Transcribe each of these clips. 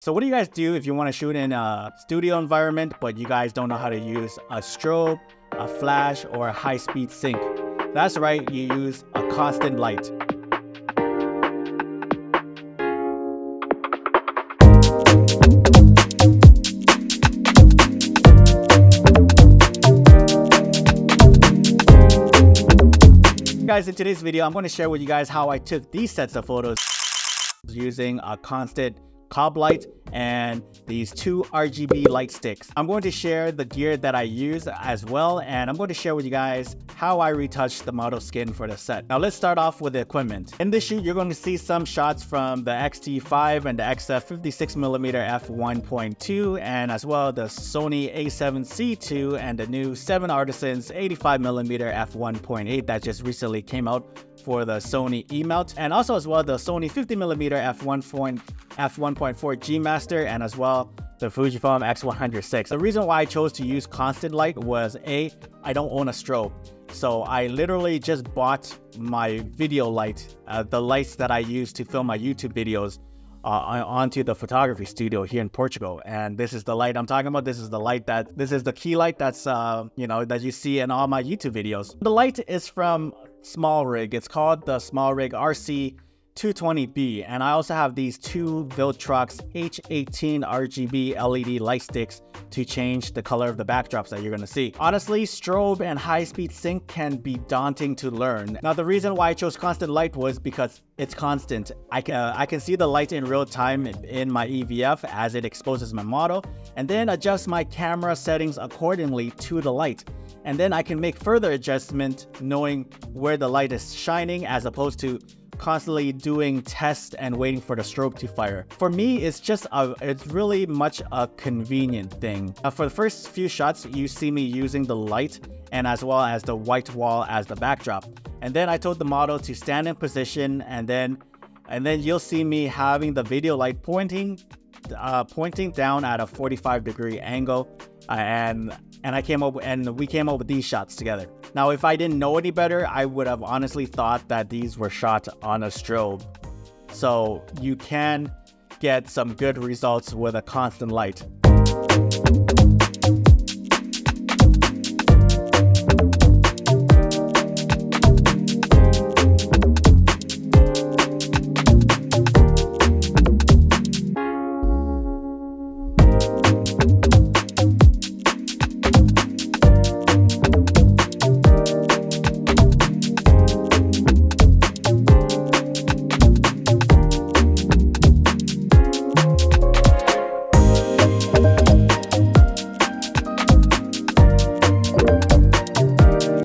So what do you guys do if you want to shoot in a studio environment, but you guys don't know how to use a strobe, a flash, or a high-speed sync? That's right, you use a constant light. Guys, in today's video, I'm going to share with you guys how I took these sets of photos using a constant cob light and these two RGB light sticks. I'm going to share the gear that I use as well, and I'm going to share with you guys how I retouched the model skin for the set. Now let's start off with the equipment. In this shoot, you're going to see some shots from the XT5 and the XF56mm f1.2, and as well the Sony a7cii and the new 7 Artisans 85mm f1.8 that just recently came out for the Sony Iamtongue, and also as well the Sony 50mm f1.4 G Master, and as well the Fujifilm X100vi. The reason why I chose to use constant light was I don't own a strobe. So I literally just bought my video light, the lights that I use to film my YouTube videos, onto the photography studio here in Portugal. And this is the light I'm talking about. This is the key light that's that you see in all my YouTube videos. The light is from SmallRig. It's called the SmallRig RC220B, and I also have these two Viltrox H18 RGB LED light sticks to change the color of the backdrops that you're going to see. Honestly, strobe and high-speed sync can be daunting to learn. Now, the reason why I chose constant light was because it's constant. I can see the light in real time in my EVF as it exposes my model, and then adjust my camera settings accordingly to the light. And then I can make further adjustment knowing where the light is shining, as opposed to constantly doing tests and waiting for the strobe to fire. For me, it's really much a convenient thing. For the first few shots, you see me using the light and as well as the white wall as the backdrop. And then I told the model to stand in position, and then you'll see me having the video light pointing down at a 45-degree angle, and we came up with these shots together. Now, if I didn't know any better, I would have honestly thought that these were shot on a strobe. So you can get some good results with a constant light.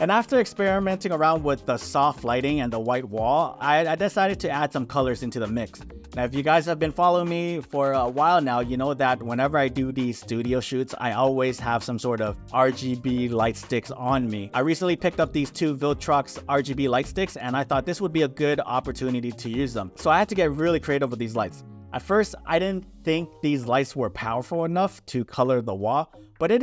And after experimenting around with the soft lighting and the white wall, I decided to add some colors into the mix. Now, if you guys have been following me for a while now, you know that whenever I do these studio shoots, I always have some sort of RGB light sticks on me. I recently picked up these two Viltrox RGB light sticks, and I thought this would be a good opportunity to use them. So I had to get really creative with these lights. At first, I didn't think these lights were powerful enough to color the wall, but it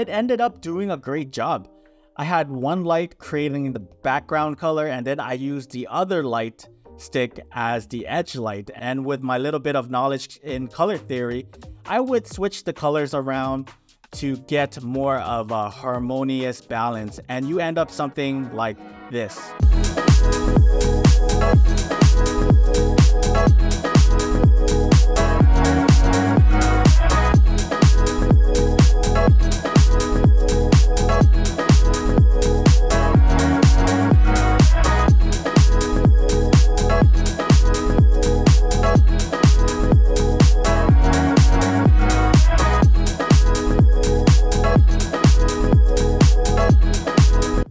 ended up doing a great job. I had one light creating the background color, and then I used the other light stick as the edge light. And with my little bit of knowledge in color theory, I would switch the colors around to get more of a harmonious balance, and you end up something like this.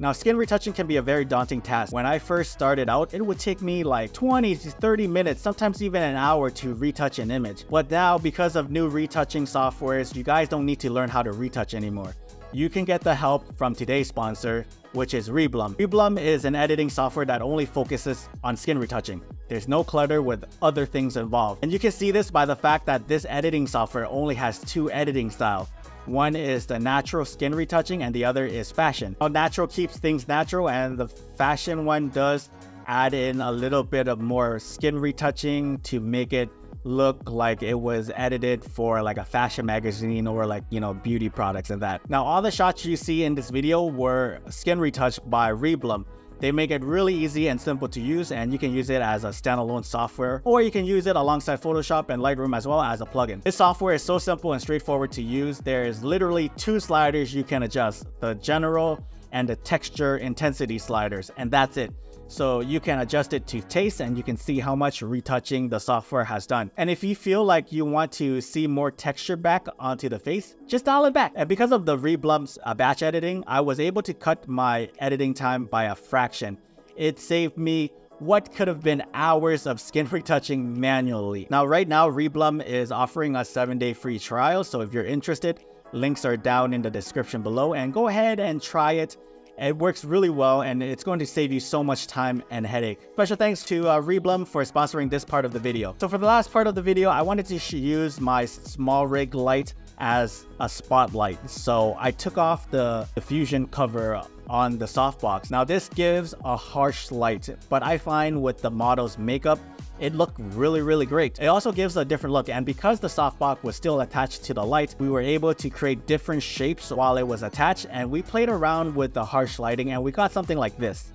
Now, skin retouching can be a very daunting task. When I first started out, it would take me like 20 to 30 minutes, sometimes even an hour to retouch an image. But now, because of new retouching softwares, you guys don't need to learn how to retouch anymore. You can get the help from today's sponsor, which is Reblum. Reblum is an editing software that only focuses on skin retouching. There's no clutter with other things involved. And you can see this by the fact that this editing software only has two editing styles. One is the natural skin retouching and the other is fashion. Now, natural keeps things natural, and the fashion one does add in a little bit of more skin retouching to make it look like it was edited for like a fashion magazine or like, you know, beauty products and that. Now, all the shots you see in this video were skin retouched by Reblum. They make it really easy and simple to use, and you can use it as a standalone software, or you can use it alongside Photoshop and Lightroom as well as a plugin. This software is so simple and straightforward to use. There's literally 2 sliders you can adjust, the general and the texture intensity sliders, and that's it. So you can adjust it to taste, and you can see how much retouching the software has done. And if you feel like you want to see more texture back onto the face, just dial it back. And because of the Reblum's batch editing, I was able to cut my editing time by a fraction. It saved me what could have been hours of skin retouching manually. Now, right now, Reblum is offering a 7-day free trial. So if you're interested, links are down in the description below, and go ahead and try it. It works really well, and it's going to save you so much time and headache. Special thanks to Reblum for sponsoring this part of the video. So for the last part of the video, I wanted to use my small rig light as a spotlight. So I took off the diffusion cover on the softbox. Now this gives a harsh light, but I find with the model's makeup, it looked really great. It also gives a different look, and because the softbox was still attached to the light, we were able to create different shapes while it was attached, and we played around with the harsh lighting, and we got something like this.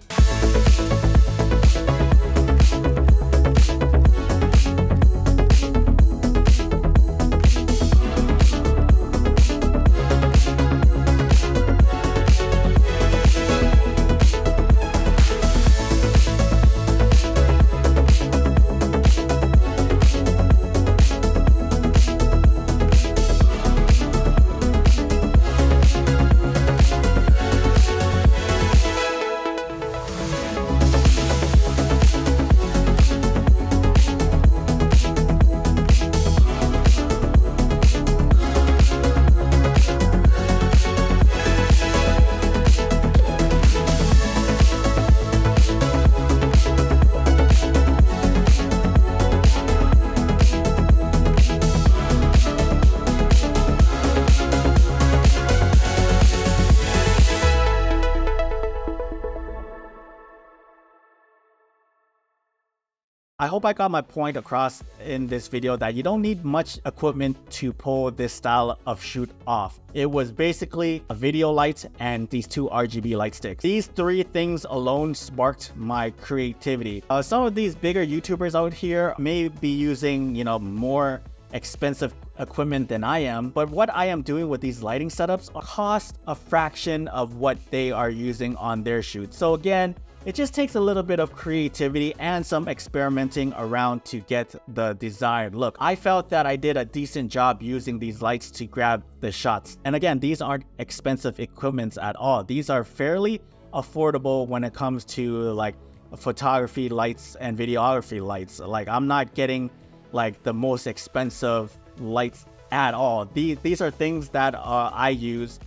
I hope I got my point across in this video that you don't need much equipment to pull this style of shoot off. It was basically a video light and these 2 RGB light sticks. These 3 things alone sparked my creativity. Some of these bigger YouTubers out here may be using, you know, more expensive equipment than I am, but what I am doing with these lighting setups cost a fraction of what they are using on their shoots. So again, it just takes a little bit of creativity and some experimenting around to get the desired look. I felt that I did a decent job using these lights to grab the shots. And again, these aren't expensive equipments at all. These are fairly affordable when it comes to like photography lights and videography lights. Like, I'm not getting like the most expensive lights at all. These are things that I use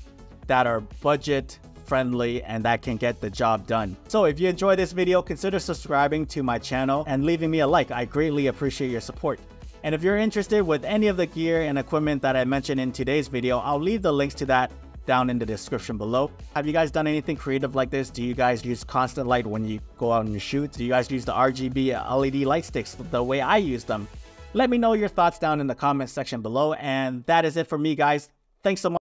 that are budget friendly and that can get the job done. So if you enjoyed this video, consider subscribing to my channel and leaving me a like. I greatly appreciate your support. And if you're interested with any of the gear and equipment that I mentioned in today's video, I'll leave the links to that down in the description below. Have you guys done anything creative like this? Do you guys use constant light when you go out on your shoots? Do you guys use the RGB LED light sticks the way I use them? Let me know your thoughts down in the comment section below. And that is it for me, guys. Thanks so much.